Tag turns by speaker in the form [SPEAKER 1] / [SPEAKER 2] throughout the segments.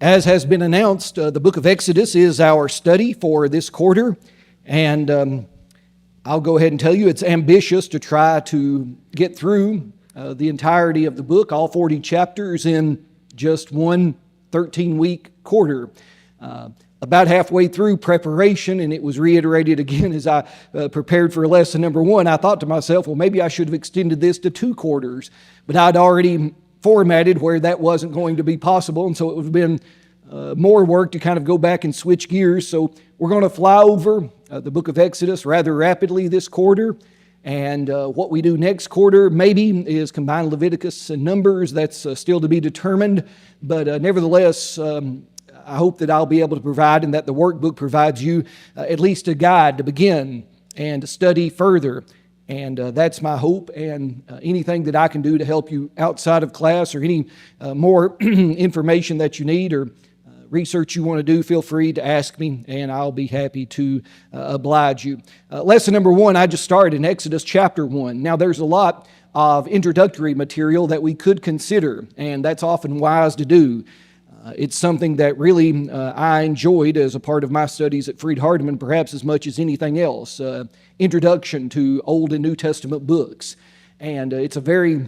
[SPEAKER 1] As has been announced, the book of Exodus is our study for this quarter, and I'll go ahead and tell you it's ambitious to try to get through the entirety of the book, all 40 chapters, in just one 13-week quarter. About halfway through preparation, and it was reiterated again as I prepared for lesson number 1, I thought to myself, well, maybe I should have extended this to 2 quarters, but I'd already formatted where that wasn't going to be possible, and so it would have been more work to kind of go back and switch gears. So we're going to fly over the book of Exodus rather rapidly this quarter, and what we do next quarter maybe is combine Leviticus and Numbers. That's still to be determined, but nevertheless, I hope that I'll be able to provide, and that the workbook provides you at least a guide to begin and to study further. And that's my hope, and anything that I can do to help you outside of class, or any more information that you need or research you want to do, feel free to ask me, and I'll be happy to oblige you. Lesson number 1, I just started in Exodus chapter 1. Now, there's a lot of introductory material that we could consider, and that's often wise to do. It's something that really I enjoyed as a part of my studies at Freed-Hardeman, perhaps as much as anything else. Introduction to Old and New Testament books. And it's a very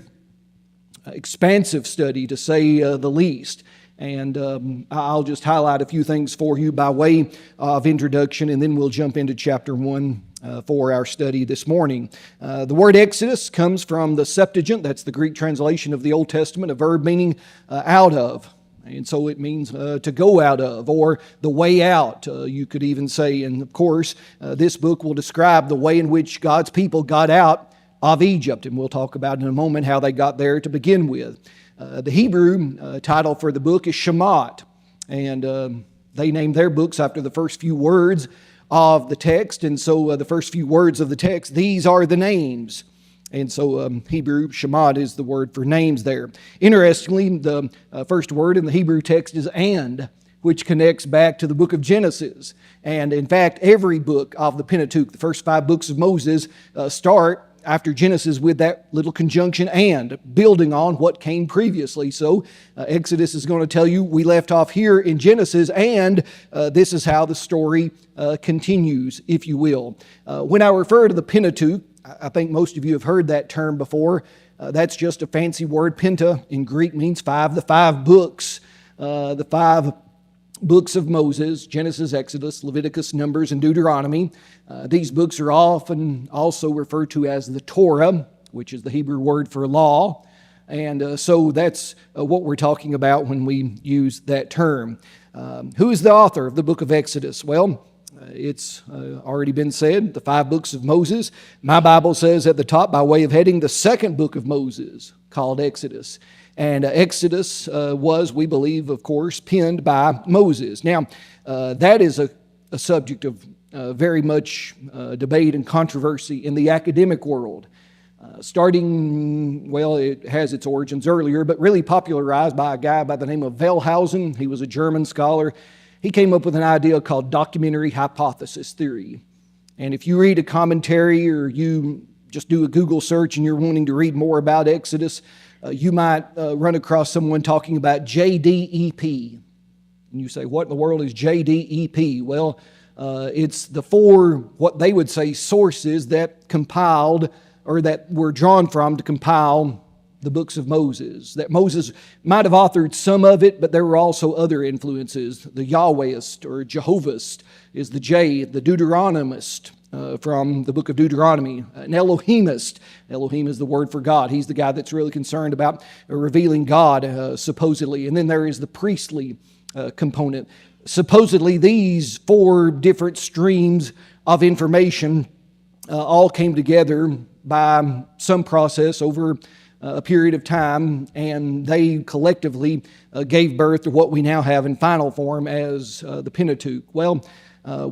[SPEAKER 1] expansive study, to say the least. And I'll just highlight a few things for you by way of introduction, and then we'll jump into chapter 1 for our study this morning. The word Exodus comes from the Septuagint. That's the Greek translation of the Old Testament, a verb meaning out of. And so it means to go out of, or the way out, you could even say. And of course, this book will describe the way in which God's people got out of Egypt. And we'll talk about in a moment how they got there to begin with. The Hebrew title for the book is Shemot. And they named their books after the first few words of the text. And so the first few words of the text, these are the names. And so Hebrew, Shemot, is the word for names there. Interestingly, the first word in the Hebrew text is and, which connects back to the book of Genesis. And in fact, every book of the Pentateuch, the first 5 books of Moses, start after Genesis with that little conjunction and, building on what came previously. So Exodus is going to tell you we left off here in Genesis, and this is how the story continues, if you will. When I refer to the Pentateuch, I think most of you have heard that term before. That's just a fancy word. Penta in Greek means 5. The 5 books, the 5 books of Moses: Genesis, Exodus, Leviticus, Numbers, and Deuteronomy. These books are often also referred to as the Torah, which is the Hebrew word for law. And so that's what we're talking about when we use that term. Who is the author of the book of Exodus? Well, it's already been said, the 5 books of Moses. My Bible says at the top, by way of heading, the second book of Moses, called Exodus. And Exodus was, we believe, of course, penned by Moses. Now, that is a subject of very much debate and controversy in the academic world. It has its origins earlier, but really popularized by a guy by the name of Wellhausen. He was a German scholar. He came up with an idea called documentary hypothesis theory. And if you read a commentary, or you just do a Google search and you're wanting to read more about Exodus, you might run across someone talking about JDEP. And you say, what in the world is JDEP? Well, it's the 4, what they would say, sources that compiled, or that were drawn from to compile the books of Moses. That Moses might have authored some of it, but there were also other influences. The Yahwehist or Jehovahist is the J, the Deuteronomist from the book of Deuteronomy. An Elohimist. Elohim is the word for God. He's the guy that's really concerned about revealing God, supposedly. And then there is the priestly component. Supposedly these 4 different streams of information all came together by some process over a period of time, and they collectively gave birth to what we now have in final form as the Pentateuch. Well,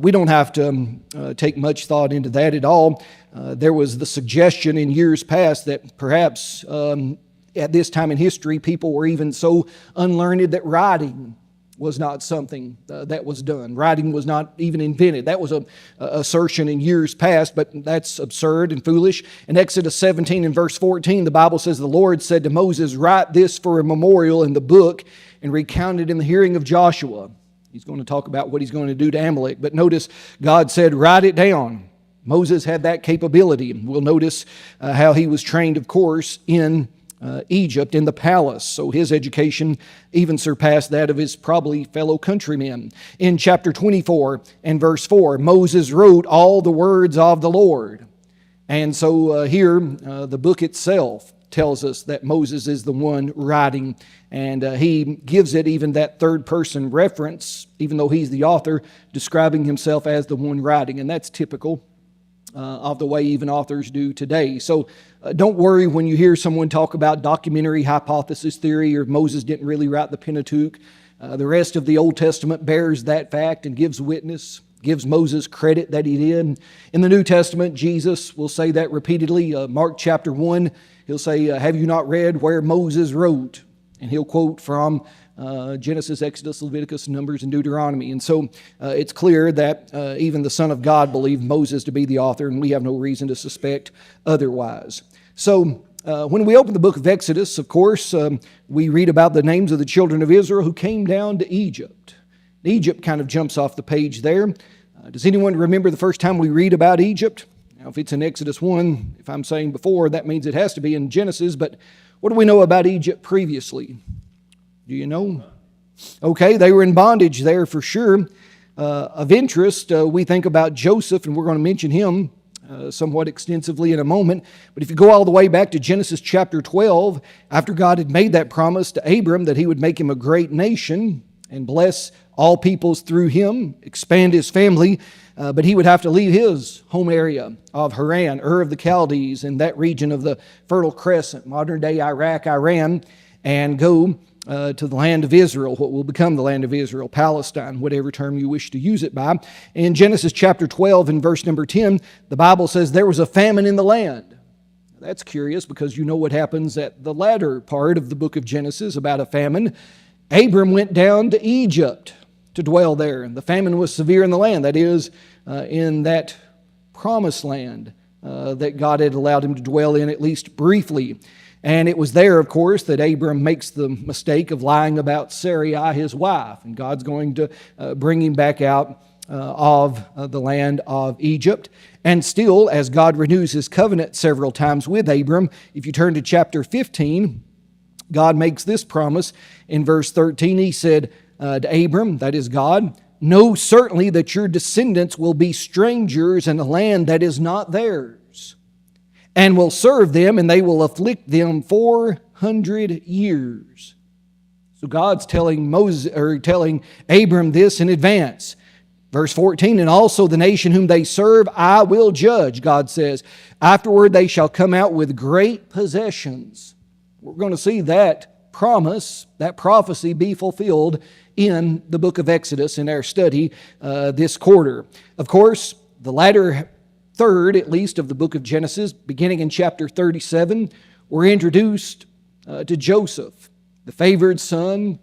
[SPEAKER 1] we don't have to take much thought into that at all. There was the suggestion in years past that perhaps at this time in history, people were even so unlearned that writing was not something that was done. Writing was not even invented. That was a assertion in years past, but that's absurd and foolish. In Exodus 17 and verse 14, the Bible says, the Lord said to Moses, write this for a memorial in the book and recount it in the hearing of Joshua. He's going to talk about what he's going to do to Amalek. But notice, God said, write it down. Moses had that capability. We'll notice how he was trained, of course, in Egypt, in the palace. So his education even surpassed that of his probably fellow countrymen. In chapter 24 and verse 4, Moses wrote all the words of the Lord. And so here, the book itself tells us that Moses is the one writing, and he gives it even that third person reference, even though he's the author, describing himself as the one writing. And that's typical of the way even authors do today. So don't worry when you hear someone talk about documentary hypothesis theory or Moses didn't really write the Pentateuch. The rest of the Old Testament bears that fact and gives witness, gives Moses credit that he did. In the New Testament, Jesus will say that repeatedly. Mark chapter 1, he'll say, have you not read where Moses wrote? And he'll quote from Genesis, Exodus, Leviticus, Numbers, and Deuteronomy. And so it's clear that even the Son of God believed Moses to be the author, and we have no reason to suspect otherwise. So when we open the book of Exodus, of course, we read about the names of the children of Israel who came down to Egypt. Egypt kind of jumps off the page there. Does anyone remember the first time we read about Egypt? Now, if it's in Exodus 1, if I'm saying before, that means it has to be in Genesis, but what do we know about Egypt previously? Do you know? Okay, they were in bondage there for sure. Of interest, we think about Joseph, and we're going to mention him somewhat extensively in a moment. But if you go all the way back to Genesis chapter 12, after God had made that promise to Abram that he would make him a great nation and bless all peoples through him, expand his family, but he would have to leave his home area of Haran, Ur of the Chaldees, in that region of the Fertile Crescent, modern-day Iraq, Iran, and go to the land of Israel, what will become the land of Israel, Palestine, whatever term you wish to use it by. In Genesis chapter 12 and verse number 10, the Bible says there was a famine in the land. That's curious because you know what happens at the latter part of the book of Genesis about a famine. Abram went down to Egypt to dwell there, and the famine was severe in the land, that is, in that promised land that God had allowed him to dwell in at least briefly. And it was there, of course, that Abram makes the mistake of lying about Sarai, his wife. And God's going to bring him back out of the land of Egypt. And still, as God renews his covenant several times with Abram, if you turn to chapter 15, God makes this promise. In verse 13, he said to Abram, that is God, know certainly that your descendants will be strangers in a land that is not theirs, and will serve them, and they will afflict them 400 years. So God's telling Abram this in advance. Verse 14, and also the nation whom they serve I will judge, God says. Afterward they shall come out with great possessions. We're going to see that promise, that prophecy be fulfilled in the book of Exodus in our study this quarter. Of course, the latter third, at least, of the book of Genesis, beginning in chapter 37, we're introduced to Joseph, the favored son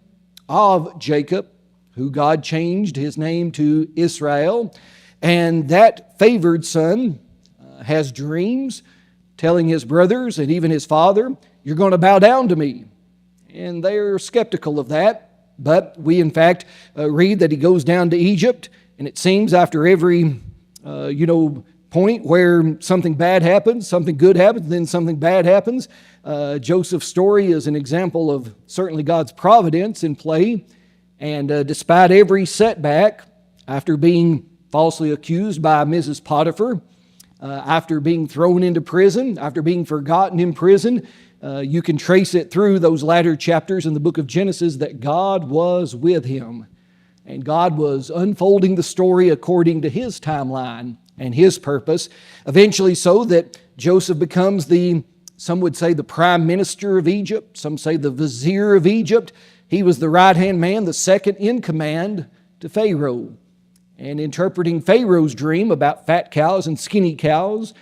[SPEAKER 1] of Jacob, who God changed his name to Israel. And that favored son has dreams, telling his brothers and even his father, you're going to bow down to me. And they're skeptical of that. But we, in fact, read that he goes down to Egypt, and it seems after every, point where something bad happens, something good happens, then something bad happens. Joseph's story is an example of certainly God's providence in play. And despite every setback, after being falsely accused by Mrs. Potiphar, after being thrown into prison, after being forgotten in prison, you can trace it through those latter chapters in the book of Genesis that God was with him. And God was unfolding the story according to his timeline and his purpose, eventually so that Joseph becomes some would say the prime minister of Egypt, some say the vizier of Egypt. He was the right-hand man, the second in command to Pharaoh. And interpreting Pharaoh's dream about fat cows and skinny cows,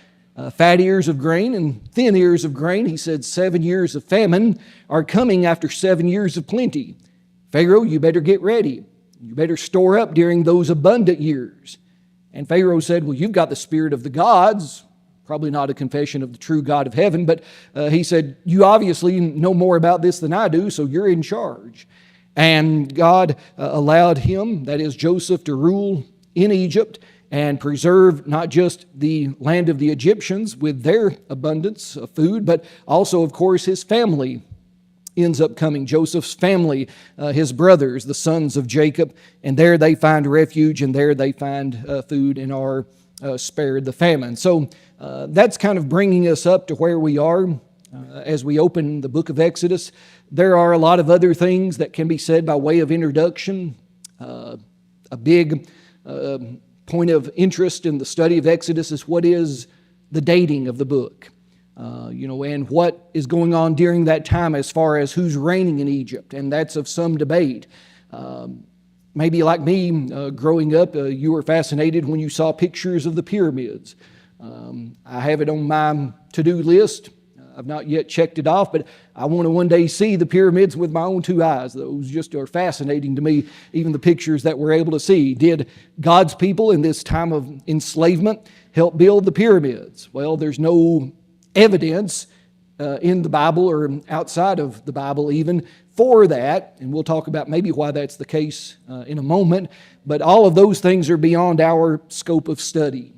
[SPEAKER 1] fat ears of grain and thin ears of grain, he said 7 years of famine are coming after 7 years of plenty. Pharaoh, you better get ready. You better store up during those abundant years. And Pharaoh said, well, you've got the spirit of the gods. Probably not a confession of the true God of heaven, but he said, you obviously know more about this than I do, so you're in charge. And God allowed him, that is Joseph, to rule in Egypt and preserve not just the land of the Egyptians with their abundance of food, but also, of course, his family ends up coming. Joseph's family, his brothers, the sons of Jacob, and there they find refuge, and there they find food and are spared the famine. So that's kind of bringing us up to where we are as we open the book of Exodus. There are a lot of other things that can be said by way of introduction. A big point of interest in the study of Exodus is what is the dating of the book, and what is going on during that time as far as who's reigning in Egypt, and that's of some debate. Maybe like me, growing up, you were fascinated when you saw pictures of the pyramids. I have it on my to-do list. I've not yet checked it off, but I want to one day see the pyramids with my own two eyes. Those just are fascinating to me, even the pictures that we're able to see. Did God's people in this time of enslavement help build the pyramids? Well, there's no evidence in the Bible or outside of the Bible even for that, and we'll talk about maybe why that's the case in a moment, but all of those things are beyond our scope of study.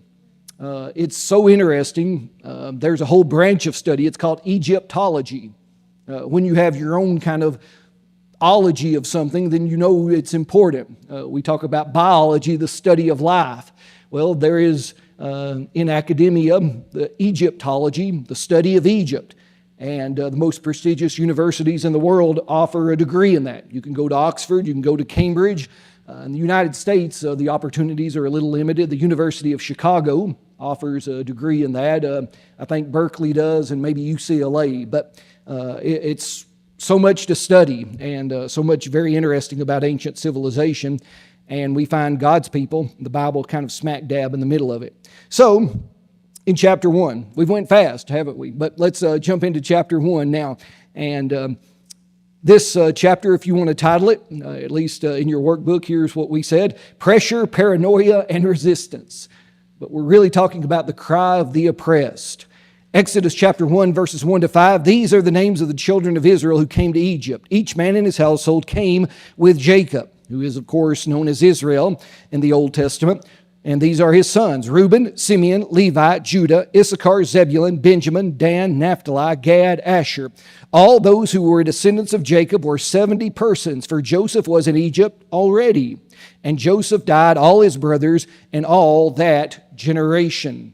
[SPEAKER 1] It's so interesting. There's a whole branch of study. It's called Egyptology. When you have your own kind of ology of something, then you know it's important. We talk about biology, the study of life. Well, there is in academia the Egyptology, the study of Egypt. And the most prestigious universities in the world offer a degree in that. You can go to Oxford, you can go to Cambridge. In the United States, the opportunities are a little limited. The University of Chicago offers a degree in that. I think Berkeley does, and maybe UCLA. But it's so much to study, and so much very interesting about ancient civilization. And we find God's people, the Bible, kind of smack dab in the middle of it. So, in chapter 1, we've went fast, haven't we? But let's jump into chapter 1 now. And this chapter, if you want to title it, at least in your workbook, here's what we said: Pressure, Paranoia, and Resistance. But we're really talking about the cry of the oppressed. Exodus chapter 1, verses 1 to 5. These are the names of the children of Israel who came to Egypt. Each man in his household came with Jacob, who is, of course, known as Israel in the Old Testament. And these are his sons: Reuben, Simeon, Levi, Judah, Issachar, Zebulun, Benjamin, Dan, Naphtali, Gad, Asher. All those who were descendants of Jacob were 70 persons, for Joseph was in Egypt already. And Joseph died, all his brothers, and all that generation.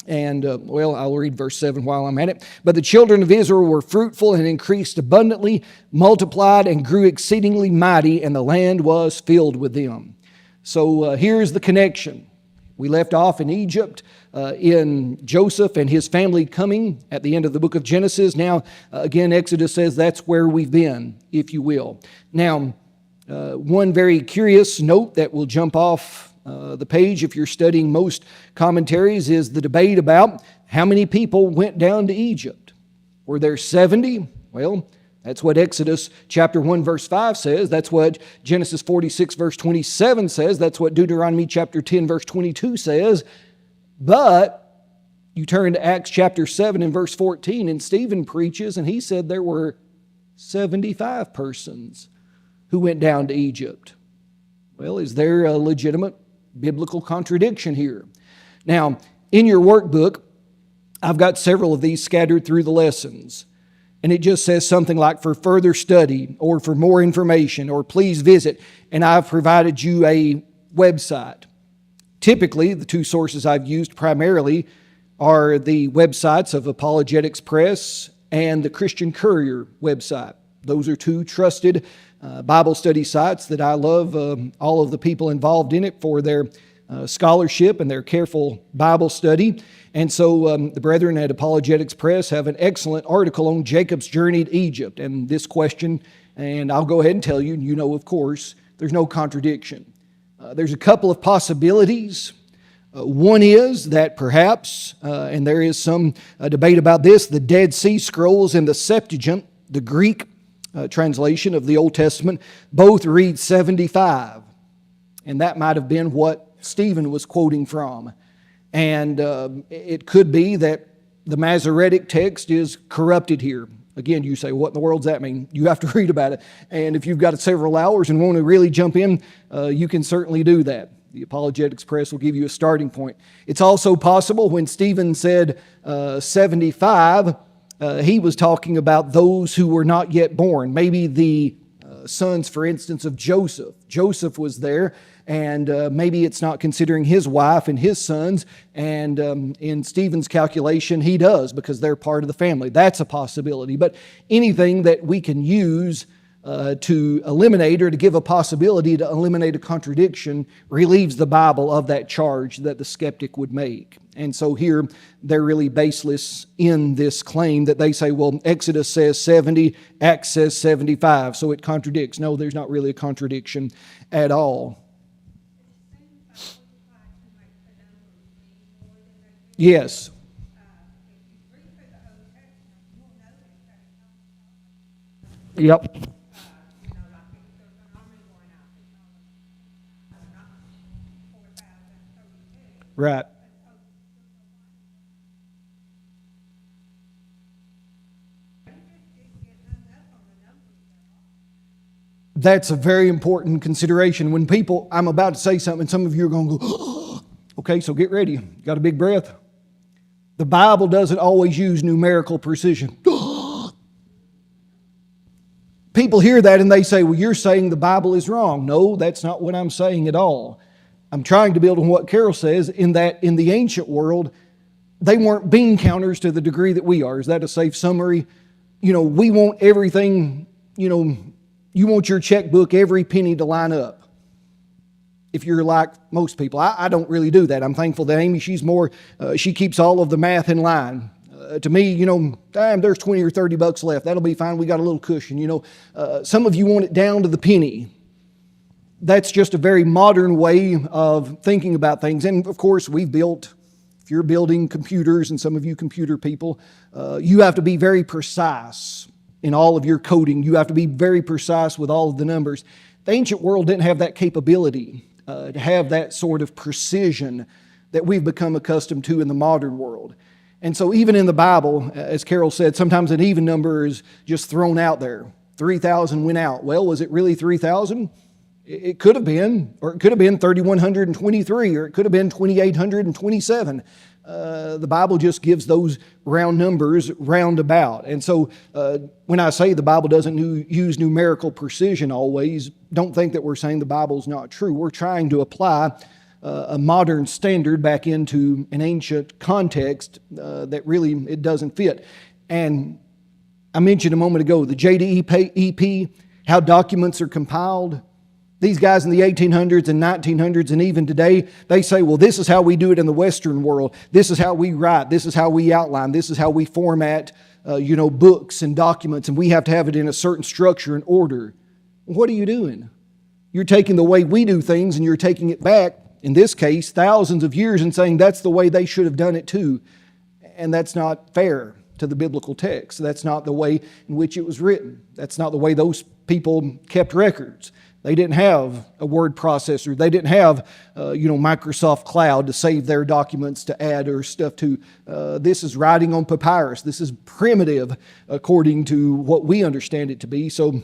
[SPEAKER 1] And, I'll read verse 7 while I'm at it. But the children of Israel were fruitful and increased abundantly, multiplied and grew exceedingly mighty, and the land was filled with them. So here's the connection. We left off in Egypt in Joseph and his family coming at the end of the book of Genesis. Now, again, Exodus says that's where we've been, if you will. Now, one very curious note that will jump off the page if you're studying most commentaries is the debate about how many people went down to Egypt. Were there 70? Well, that's what Exodus chapter 1 verse 5 says. That's what Genesis 46 verse 27 says. That's what Deuteronomy chapter 10 verse 22 says. But you turn to Acts chapter 7 and verse 14, and Stephen preaches, and he said there were 75 persons who went down to Egypt. Well, is there a legitimate biblical contradiction here? Now, in your workbook, I've got several of these scattered through the lessons. And it just says something like, for further study, or for more information, or please visit. And I've provided you a website. Typically, the two sources I've used primarily are the websites of Apologetics Press and the Christian Courier website. Those are two trusted Bible study sites that I love all of the people involved in it for their scholarship and their careful Bible study. And so the brethren at Apologetics Press have an excellent article on Jacob's journey to Egypt and this question, and I'll go ahead and tell you, and you know, of course, there's no contradiction. There's a couple of possibilities. One is that perhaps, and there is some debate about this, the Dead Sea Scrolls and the Septuagint, the Greek translation of the Old Testament, both read 75. And that might have been what Stephen was quoting from. And it could be that the Masoretic text is corrupted here. Again, you say, what in the world does that mean? You have to read about it. And if you've got several hours and want to really jump in, you can certainly do that. The Apologetics Press will give you a starting point. It's also possible when Stephen said 75, he was talking about those who were not yet born. Maybe the sons, for instance, of Joseph. Joseph was there, and maybe it's not considering his wife and his sons, and in Stephen's calculation, he does, because they're part of the family. That's a possibility. But anything that we can use to eliminate or to give a possibility to eliminate a contradiction relieves the Bible of that charge that the skeptic would make. And so here, they're really baseless in this claim that they say, well, Exodus says 70, Acts says 75, so it contradicts. No, there's not really a contradiction at all. Yes. Yep. Right. That's a very important consideration. When people, I'm about to say something, and some of you are going to go, okay, so get ready. Got a big breath? The Bible doesn't always use numerical precision. People hear that and they say, well, you're saying the Bible is wrong. No, that's not what I'm saying at all. I'm trying to build on what Carol says, in that in the ancient world, they weren't bean counters to the degree that we are. Is that a safe summary? We want everything, you want your checkbook, every penny to line up. If you're like most people, I don't really do that. I'm thankful that Amy, she's more, she keeps all of the math in line. To me, damn, there's 20 or 30 bucks left. That'll be fine. We got a little cushion. Some of you want it down to the penny. That's just a very modern way of thinking about things. And of course, if you're building computers, and some of you computer people, you have to be very precise in all of your coding. You have to be very precise with all of the numbers. The ancient world didn't have that capability to have that sort of precision that we've become accustomed to in the modern world. And so even in the Bible, as Carol said, sometimes an even number is just thrown out there. 3,000 went out. Well, was it really 3,000? It could have been, or it could have been 3,123, or it could have been 2,827. The Bible just gives those round numbers roundabout. And so when I say the Bible doesn't use numerical precision always, don't think that we're saying the Bible's not true. We're trying to apply a modern standard back into an ancient context that really it doesn't fit. And I mentioned a moment ago the JDEP, how documents are compiled. These guys in the 1800s and 1900s and even today, they say, well, this is how we do it in the Western world. This is how we write. This is how we outline. This is how we format, books and documents, and we have to have it in a certain structure and order. What are you doing? You're taking the way we do things and you're taking it back, in this case, thousands of years, and saying that's the way they should have done it too. And that's not fair to the biblical text. That's not the way in which it was written. That's not the way those people kept records. They didn't have a word processor. They didn't have, Microsoft Cloud to save their documents to add or stuff to. This is writing on papyrus. This is primitive according to what we understand it to be. So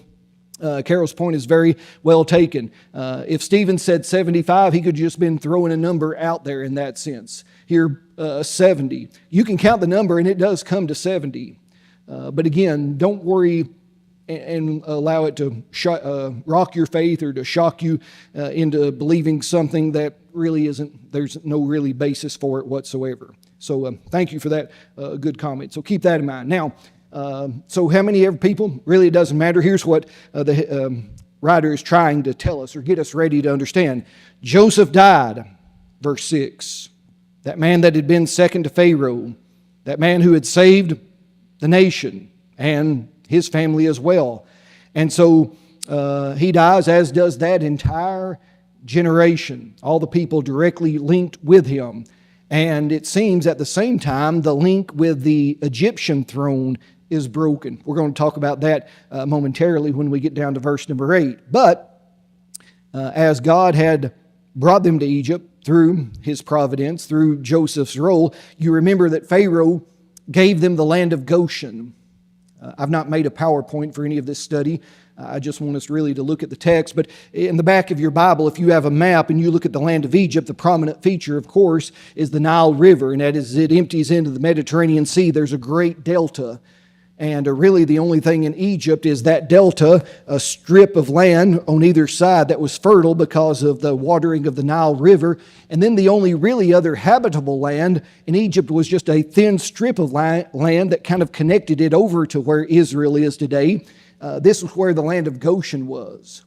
[SPEAKER 1] Carol's point is very well taken. If Stephen said 75, he could just been throwing a number out there in that sense. Here, 70. You can count the number and it does come to 70. But again, don't worry and allow it to rock your faith or to shock you into believing something that really there's no really basis for it whatsoever. So thank you for that good comment. So keep that in mind. Now, so how many ever people? Really, it doesn't matter. Here's what the writer is trying to tell us or get us ready to understand. Joseph died, verse 6. That man that had been second to Pharaoh, that man who had saved the nation and his family as well. And so he dies, as does that entire generation, all the people directly linked with him. And it seems at the same time, the link with the Egyptian throne is broken. We're going to talk about that momentarily when we get down to verse number 8. But as God had brought them to Egypt through his providence, through Joseph's role, you remember that Pharaoh gave them the land of Goshen. I've not made a PowerPoint for any of this study. I just want us really to look at the text. But in the back of your Bible, if you have a map and you look at the land of Egypt, the prominent feature, of course, is the Nile River. And that is, it empties into the Mediterranean Sea. There's a great delta. And really the only thing in Egypt is that delta, a strip of land on either side that was fertile because of the watering of the Nile River. And then the only really other habitable land in Egypt was just a thin strip of land that kind of connected it over to where Israel is today. This was where the land of Goshen was.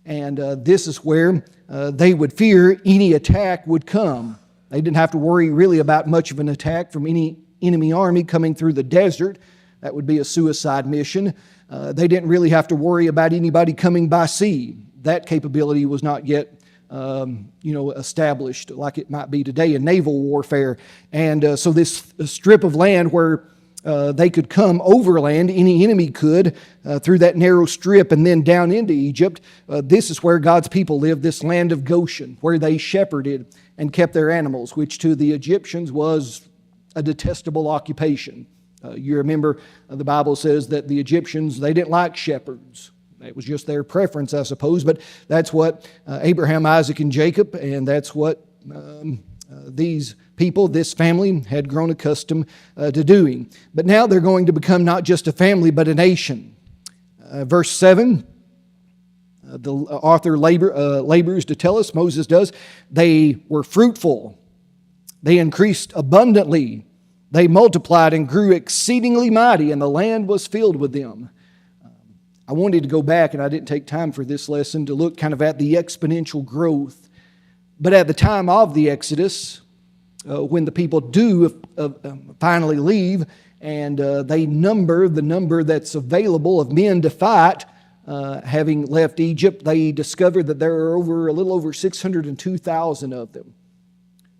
[SPEAKER 1] And this is where they would fear any attack would come. They didn't have to worry really about much of an attack from any enemy army coming through the desert. That would be a suicide mission. They didn't really have to worry about anybody coming by sea. That capability was not yet established like it might be today in naval warfare. And so this strip of land where they could come overland, any enemy could, through that narrow strip and then down into Egypt. This is where God's people lived, this land of Goshen, where they shepherded and kept their animals, which to the Egyptians was a detestable occupation. You remember the Bible says that the Egyptians, they didn't like shepherds. It was just their preference, I suppose, but that's what Abraham, Isaac, and Jacob, and that's what these people, this family, had grown accustomed to doing. But now they're going to become not just a family, but a nation. Verse 7, the author labors to tell us, Moses does, they were fruitful. They increased abundantly. They multiplied and grew exceedingly mighty, and the land was filled with them. I wanted to go back, and I didn't take time for this lesson, to look kind of at the exponential growth. But at the time of the Exodus, when the people do finally leave, and they number the number that's available of men to fight, having left Egypt, they discovered that there are a little over 602,000 of them.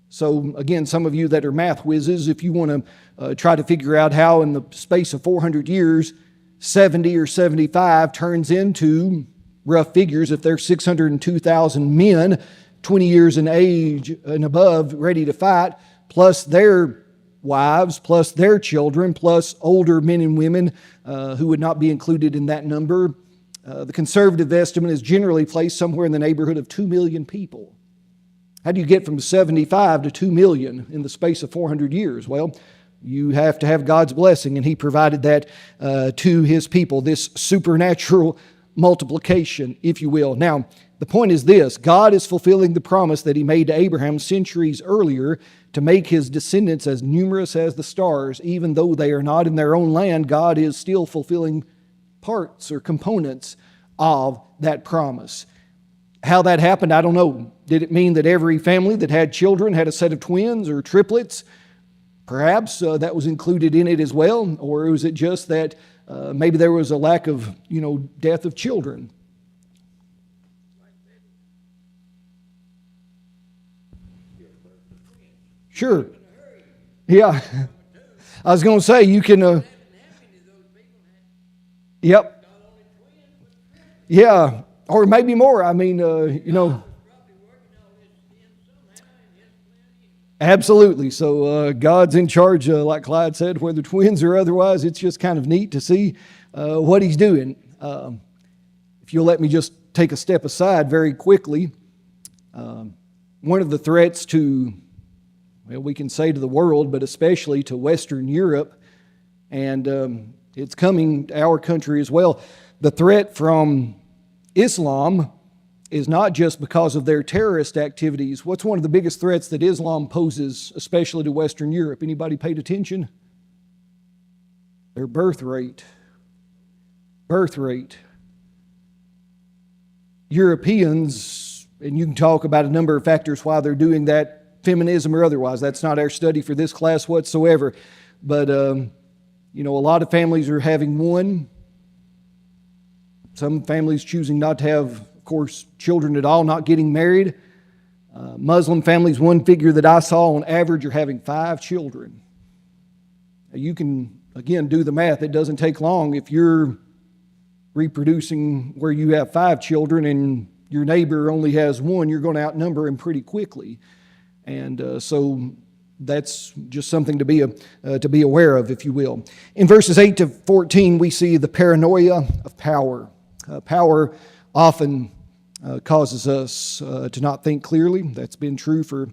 [SPEAKER 1] So again, some of you that are math whizzes, if you want to try to figure out how in the space of 400 years, 70 or 75 turns into rough figures, if there's 602,000 men, 20 years in age and above, ready to fight, plus their wives, plus their children, plus older men and women who would not be included in that number. The conservative estimate is generally placed somewhere in the neighborhood of 2 million people. How do you get from 75 to 2 million in the space of 400 years? Well, you have to have God's blessing, and He provided that to His people, this supernatural multiplication, if you will. Now, the point is this: God is fulfilling the promise that He made to Abraham centuries earlier to make his descendants as numerous as the stars. Even though they are not in their own land, God is still fulfilling parts or components of that promise. How that happened, I don't know. Did it mean that every family that had children had a set of twins or triplets? Perhaps that was included in it as well. Or was it just that maybe there was a lack of, death of children? Sure. Yeah. I was going to say, you can... Yep. Yeah. Or maybe more. I mean, Absolutely. So God's in charge, like Clyde said, whether twins or otherwise. It's just kind of neat to see what He's doing. If you'll let me just take a step aside very quickly, one of the threats to, we can say to the world, but especially to Western Europe, and it's coming to our country as well, the threat from Islam is not just because of their terrorist activities. What's one of the biggest threats that Islam poses, especially to Western Europe? Anybody paid attention? Their birth rate. Birth rate. Europeans, and you can talk about a number of factors why they're doing that, feminism or otherwise. That's not our study for this class whatsoever. But, a lot of families are having one. Some families choosing not to have, of course, children at all, not getting married. Muslim families, one figure that I saw on average, are having 5 children. You can again, do the math. It doesn't take long. If you're reproducing where you have 5 children and your neighbor only has 1, you're going to outnumber him pretty quickly. And so that's just something to be aware of, if you will. In verses 8 to 14, we see the paranoia of power. Power often causes us to not think clearly. That's been true for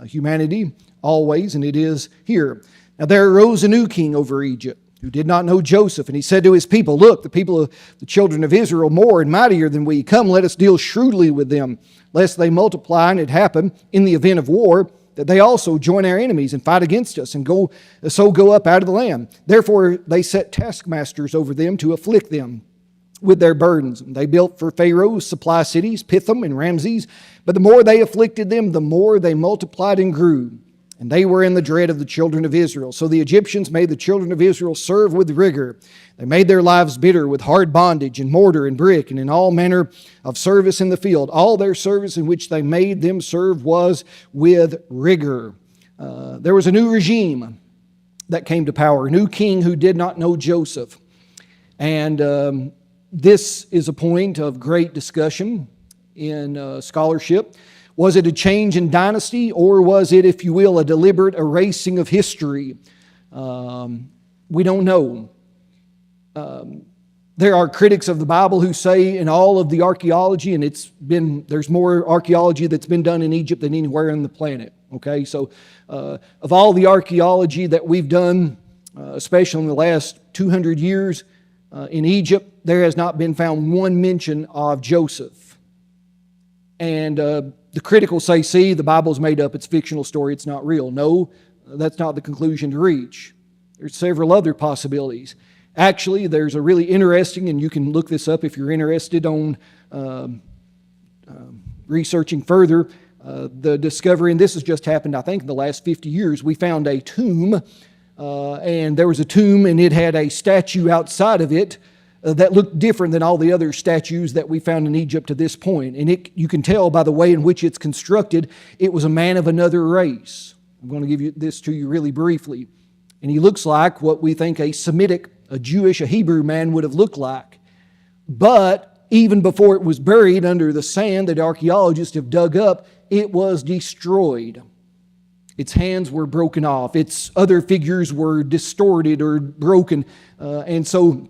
[SPEAKER 1] humanity always, and it is here. Now there arose a new king over Egypt, who did not know Joseph, and he said to his people, "Look, the people of the children of Israel more and mightier than we. Come, let us deal shrewdly with them, lest they multiply, and it happen in the event of war, that they also join our enemies and fight against us, and go up out of the land." Therefore they set taskmasters over them to afflict them with their burdens. They built for Pharaoh supply cities, Pithom and Ramses. But the more they afflicted them, the more they multiplied and grew. And they were in the dread of the children of Israel. So the Egyptians made the children of Israel serve with rigor. They made their lives bitter with hard bondage and mortar and brick and in all manner of service in the field. All their service in which they made them serve was with rigor. There was a new regime that came to power, a new king who did not know Joseph. And this is a point of great discussion in scholarship. Was it a change in dynasty, or was it, if you will, a deliberate erasing of history? We don't know. There are critics of the Bible who say in all of the archaeology, and there's more archaeology that's been done in Egypt than anywhere on the planet. Okay, so of all the archaeology that we've done, especially in the last 200 years in Egypt, there has not been found one mention of Joseph. And the critical say, see, the Bible's made up, it's a fictional story, it's not real. No, that's not the conclusion to reach. There's several other possibilities. Actually, there's a really interesting, and you can look this up if you're interested on researching further, the discovery, and this has just happened, I think, in the last 50 years. We found a tomb, and there was a tomb, and it had a statue outside of it that looked different than all the other statues that we found in Egypt to this point. And you can tell by the way in which it's constructed, it was a man of another race. I'm going to give this to you really briefly. And he looks like what we think a Semitic, a Jewish, a Hebrew man would have looked like. But even before it was buried under the sand that archaeologists have dug up, it was destroyed. Its hands were broken off. Its other figures were distorted or broken. And so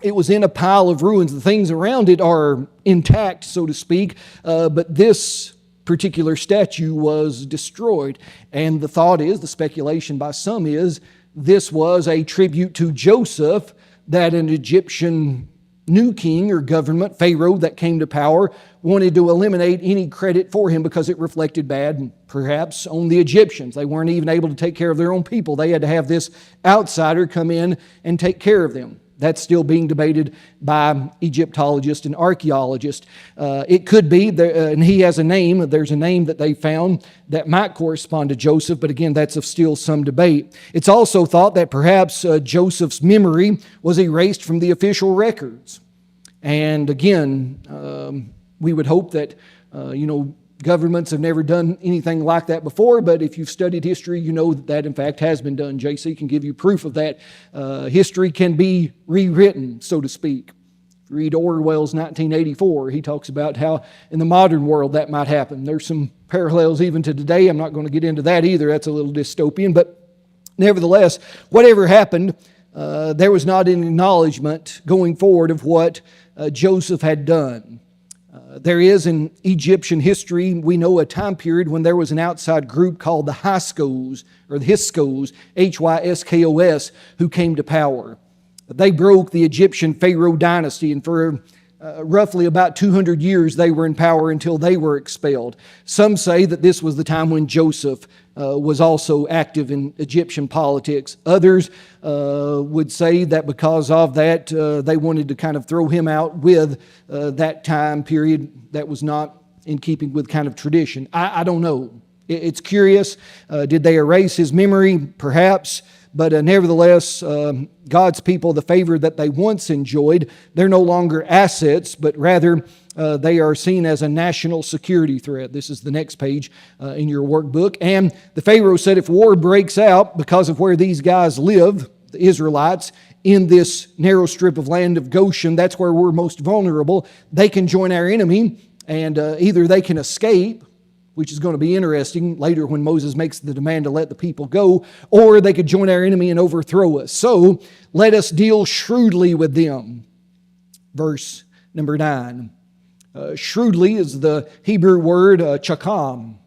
[SPEAKER 1] it was in a pile of ruins. The things around it are intact, so to speak, but this particular statue was destroyed. And the thought is, the speculation by some is, this was a tribute to Joseph, that an Egyptian new king or government, Pharaoh, that came to power, wanted to eliminate any credit for him because it reflected bad, perhaps, on the Egyptians. They weren't even able to take care of their own people. They had to have this outsider come in and take care of them. That's still being debated by Egyptologists and archaeologists. It could be, and he has a name, there's a name that they found that might correspond to Joseph, but again, that's of still some debate. It's also thought that perhaps Joseph's memory was erased from the official records. And again, we would hope that, governments have never done anything like that before, but if you've studied history, you know that in fact has been done. JC can give you proof of that. History can be rewritten, so to speak. If you read Orwell's 1984, he talks about how in the modern world that might happen. There's some parallels even to today. I'm not going to get into that either. That's a little dystopian, but nevertheless, whatever happened, there was not an acknowledgement going forward of what Joseph had done. There is in Egyptian history, we know a time period when there was an outside group called the Hyskos, or the Hyskos, Hyskos, who came to power. They broke the Egyptian Pharaoh dynasty, and for roughly about 200 years they were in power until they were expelled. Some say that this was the time when Joseph was also active in Egyptian politics. Others would say that because of that, they wanted to kind of throw him out with that time period that was not in keeping with kind of tradition. I don't know. It's curious. Did they erase his memory? Perhaps. But nevertheless, God's people, the favor that they once enjoyed, they're no longer assets, but rather they are seen as a national security threat. This is the next page in your workbook. And the Pharaoh said if war breaks out because of where these guys live, the Israelites in this narrow strip of land of Goshen. That's where we're most vulnerable. They can join our enemy, and either they can escape, which is going to be interesting later when Moses makes the demand to let the people go, or they could join our enemy and overthrow us. So let us deal shrewdly with them. Verse number 9. Shrewdly is the Hebrew word chakam,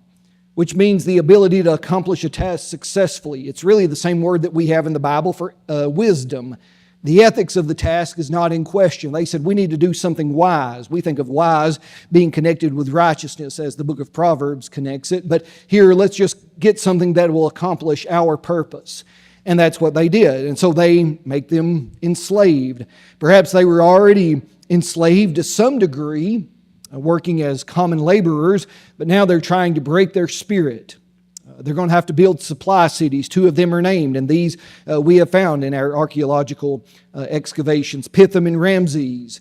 [SPEAKER 1] which means the ability to accomplish a task successfully. It's really the same word that we have in the Bible for wisdom. The ethics of the task is not in question. They said we need to do something wise. We think of wise being connected with righteousness as the book of Proverbs connects it. But here, let's just get something that will accomplish our purpose. And that's what they did. And so they make them enslaved. Perhaps they were already enslaved to some degree, working as common laborers, but now they're trying to break their spirit. They're going to have to build supply cities. 2 of them are named, and these we have found in our archaeological excavations. Pithom and Ramses.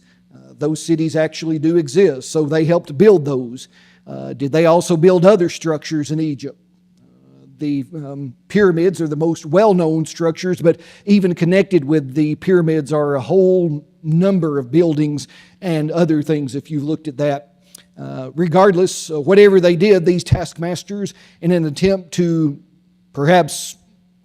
[SPEAKER 1] Those cities actually do exist, so they helped build those. Did they also build other structures in Egypt? The pyramids are the most well-known structures, but even connected with the pyramids are a whole number of buildings and other things if you've looked at that. Regardless, whatever they did, these taskmasters, in an attempt to perhaps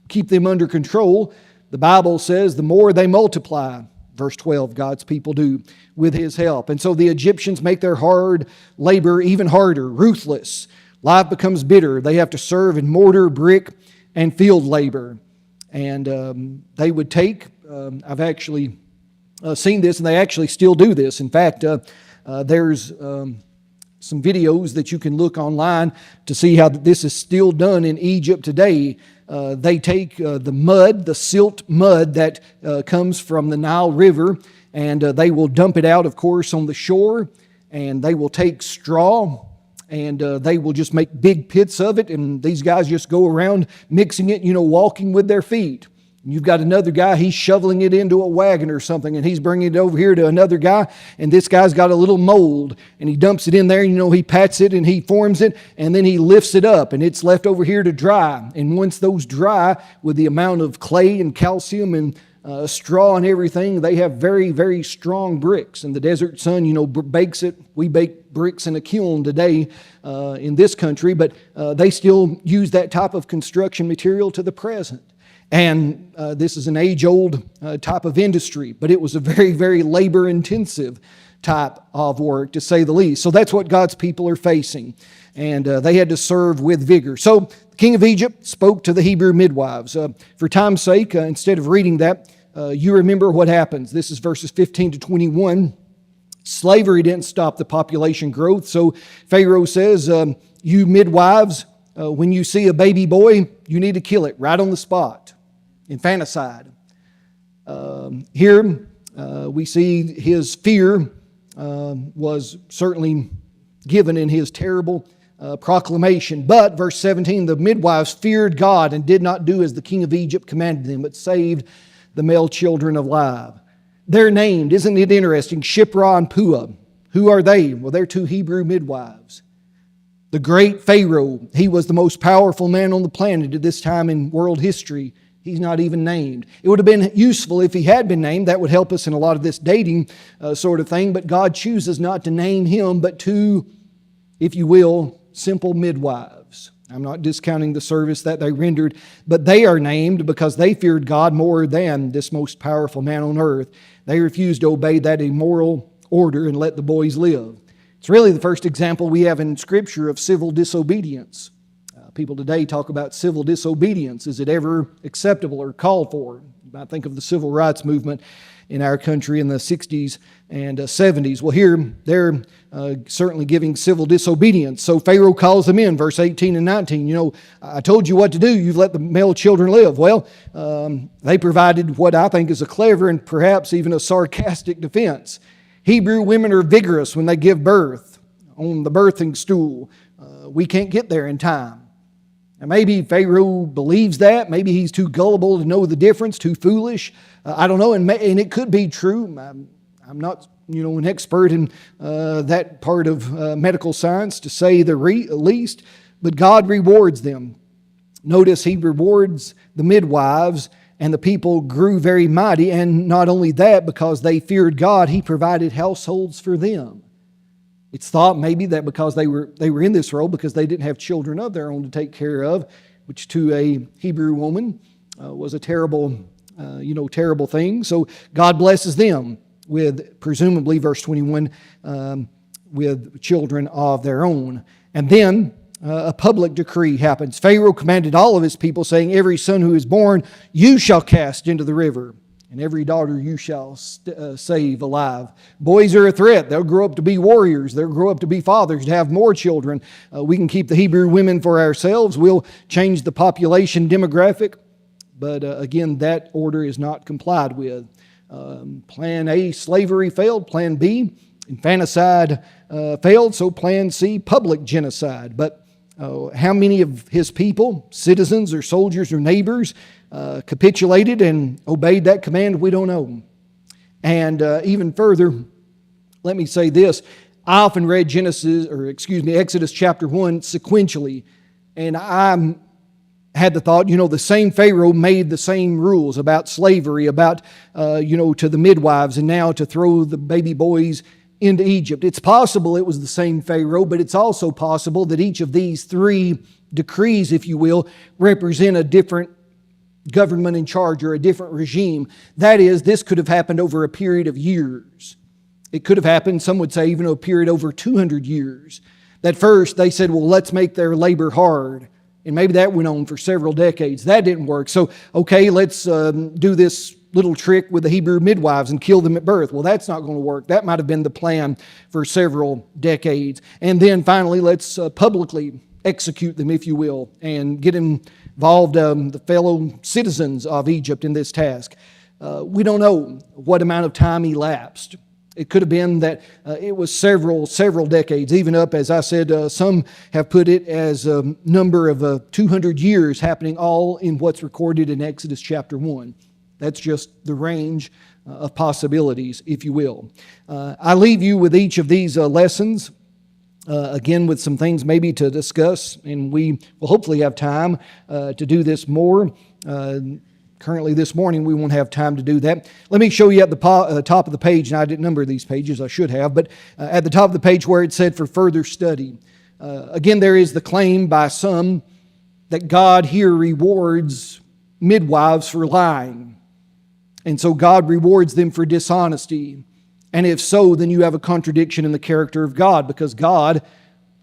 [SPEAKER 1] keep them under control, the Bible says the more they multiply, verse 12, God's people do, with His help. And so the Egyptians make their hard labor even harder, ruthless. Life becomes bitter. They have to serve in mortar, brick, and field labor. And they would take, I've actually seen this, and they actually still do this. In fact, there's some videos that you can look online to see how this is still done in Egypt today. They take the mud, the silt mud that comes from the Nile River, and they will dump it out, of course, on the shore, and they will take straw, and they will just make big pits of it, and these guys just go around mixing it, walking with their feet. You've got another guy, he's shoveling it into a wagon or something, and he's bringing it over here to another guy, and this guy's got a little mold, and he dumps it in there, and he pats it, and he forms it, and then he lifts it up, and it's left over here to dry. And once those dry, with the amount of clay and calcium and straw and everything, they have very, very strong bricks. And the desert sun, bakes it. We bake bricks in a kiln today in this country, but they still use that type of construction material to the present. And this is an age-old type of industry, but it was a very, very labor-intensive type of work, to say the least. So that's what God's people are facing, and they had to serve with vigor. So the king of Egypt spoke to the Hebrew midwives. For time's sake, instead of reading that, you remember what happens. This is verses 15 to 21. Slavery didn't stop the population growth, so Pharaoh says, you midwives, when you see a baby boy, you need to kill it right on the spot. Infanticide. Here we see his fear was certainly given in his terrible proclamation. But, verse 17, the midwives feared God and did not do as the king of Egypt commanded them, but saved the male children alive. They're named, isn't it interesting, Shiphrah and Puah. Who are they? Well, they're 2 Hebrew midwives. The great Pharaoh, he was the most powerful man on the planet at this time in world history. He's not even named. It would have been useful if he had been named. That would help us in a lot of this dating sort of thing. But God chooses not to name him, but 2, if you will, simple midwives. I'm not discounting the service that they rendered, but they are named because they feared God more than this most powerful man on earth. They refused to obey that immoral order and let the boys live. It's really the first example we have in Scripture of civil disobedience. People today talk about civil disobedience. Is it ever acceptable or called for? You might think of the civil rights movement in our country in the 60s and 70s. Well, here they're certainly giving civil disobedience. So Pharaoh calls them in, verse 18 and 19. I told you what to do. You've let the male children live. Well, they provided what I think is a clever and perhaps even a sarcastic defense. Hebrew women are vigorous when they give birth on the birthing stool. We can't get there in time. Now, maybe Pharaoh believes that. Maybe he's too gullible to know the difference, too foolish. I don't know, and it could be true. I'm not, an expert in that part of medical science, to say the least, but God rewards them. Notice He rewards the midwives and the people grew very mighty. And not only that, because they feared God, He provided households for them. It's thought maybe that because they were in this role because they didn't have children of their own to take care of, which to a Hebrew woman was a terrible terrible thing. So God blesses them with, presumably, verse 21, with children of their own. And then a public decree happens. Pharaoh commanded all of his people, saying, every son who is born you shall cast into the river, and every daughter you shall save alive. Boys are a threat. They'll grow up to be warriors. They'll grow up to be fathers, to have more children. We can keep the Hebrew women for ourselves. We'll change the population demographic. But again, that order is not complied with. Plan A, slavery, failed. Plan B, infanticide, failed. So Plan C, public genocide. But how many of his people, citizens or soldiers or neighbors, capitulated and obeyed that command? We don't know. And even further, let me say this. I often read Exodus chapter 1 sequentially, and I had the thought, the same Pharaoh made the same rules about slavery, about, to the midwives, and now to throw the baby boys into Egypt. It's possible it was the same Pharaoh, but it's also possible that each of these three decrees, if you will, represent a different government in charge or a different regime. That is, this could have happened over a period of years. It could have happened, some would say, even a period over 200 years. That first they said, well, let's make their labor hard. And maybe that went on for several decades. That didn't work. So, okay, let's do this little trick with the Hebrew midwives and kill them at birth. Well, that's not going to work. That might have been the plan for several decades. And then finally, let's publicly execute them, if you will, and get involved the fellow citizens of Egypt in this task. We don't know what amount of time elapsed. It could have been that it was several decades, even up, as I said, some have put it as a number of 200 years happening all in what's recorded in Exodus chapter 1. That's just the range of possibilities, if you will. I leave you with each of these lessons, again, with some things maybe to discuss, and we will hopefully have time to do this more. Currently this morning we won't have time to do that. Let me show you at the top of the page, and I didn't number these pages, I should have, but at the top of the page where it said for further study. Again, there is the claim by some that God here rewards midwives for lying. And so God rewards them for dishonesty. And if so, then you have a contradiction in the character of God, because God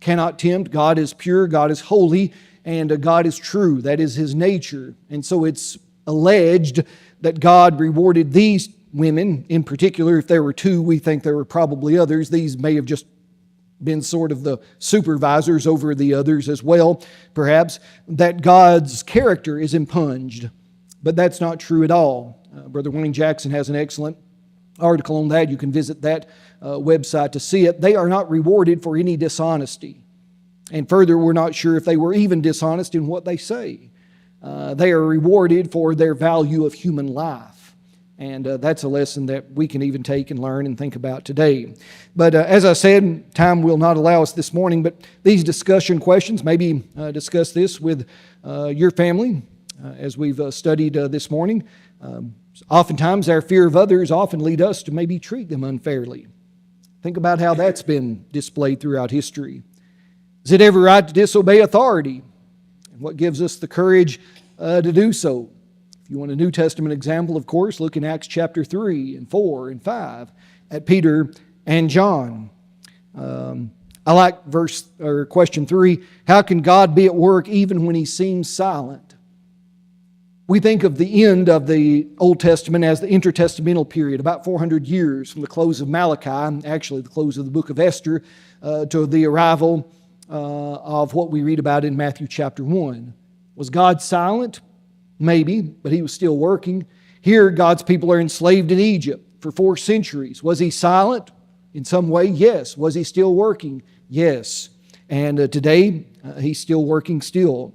[SPEAKER 1] cannot tempt. God is pure, God is holy, and God is true. That is His nature. And so it's alleged that God rewarded these women in particular. If there were two, we think there were probably others. These may have just been sort of the supervisors over the others as well, perhaps, that God's character is impunged. But that's not true at all. Brother Wayne Jackson has an excellent article on that. You can visit that website to see it. They are not rewarded for any dishonesty. And further, we're not sure if they were even dishonest in what they say. They are rewarded for their value of human life. And that's a lesson that we can even take and learn and think about today. But as I said, time will not allow us this morning, but these discussion questions, maybe discuss this with your family as we've studied this morning. Oftentimes our fear of others often lead us to maybe treat them unfairly. Think about how that's been displayed throughout history. Is it ever right to disobey authority? And what gives us the courage to do so? If you want a New Testament example, of course, look in Acts chapter 3 and 4 and 5 at Peter and John. I like question 3. How can God be at work even when He seems silent? We think of the end of the Old Testament as the intertestamental period, about 400 years from the close of Malachi, actually the close of the book of Esther, to the arrival of what we read about in Matthew chapter 1. Was God silent? Maybe, but He was still working. Here, God's people are enslaved in Egypt for 4 centuries. Was He silent? In some way, yes. Was He still working? Yes. And today, He's still working still.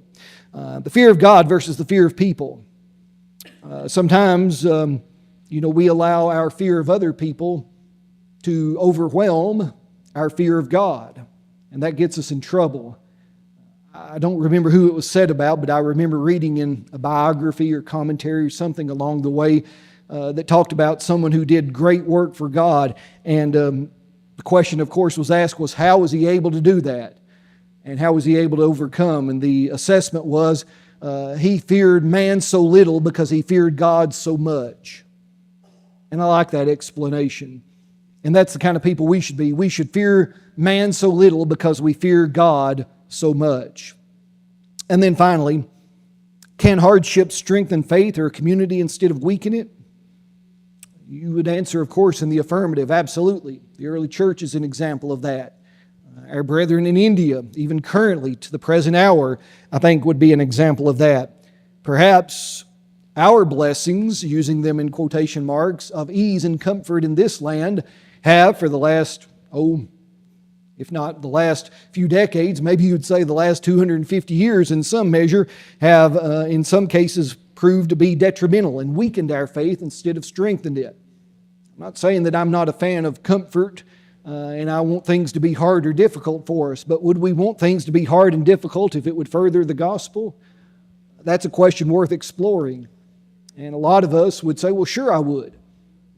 [SPEAKER 1] The fear of God versus the fear of people. Sometimes, we allow our fear of other people to overwhelm our fear of God, and that gets us in trouble. I don't remember who it was said about, but I remember reading in a biography or commentary or something along the way that talked about someone who did great work for God. And the question, of course, was asked was, how was he able to do that? And how was he able to overcome? And the assessment was, he feared man so little because he feared God so much. And I like that explanation. And that's the kind of people we should be. We should fear man so little because we fear God so much. And then finally, can hardship strengthen faith or a community instead of weaken it? You would answer, of course, in the affirmative. Absolutely. The early church is an example of that. Our brethren in India, even currently to the present hour, I think would be an example of that. Perhaps our blessings, using them in quotation marks, of ease and comfort in this land have for the last, if not the last few decades, maybe you'd say the last 250 years in some measure, have in some cases proved to be detrimental and weakened our faith instead of strengthened it. I'm not saying that I'm not a fan of comfort and I want things to be hard or difficult for us, but would we want things to be hard and difficult if it would further the gospel? That's a question worth exploring. And a lot of us would say, well, sure I would.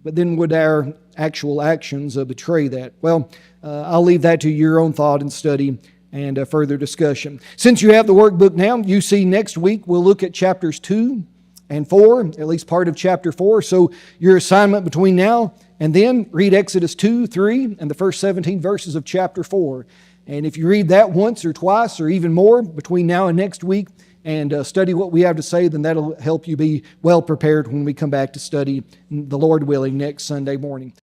[SPEAKER 1] But then would our actual actions betray that? Well, I'll leave that to your own thought and study and further discussion. Since you have the workbook now, you see next week we'll look at chapters 2 and 4, at least part of chapter 4. So your assignment between now and then, read Exodus 2, 3, and the first 17 verses of chapter 4. And if you read that once or twice or even more between now and next week and study what we have to say, then that'll help you be well prepared when we come back to study, the Lord willing, next Sunday morning.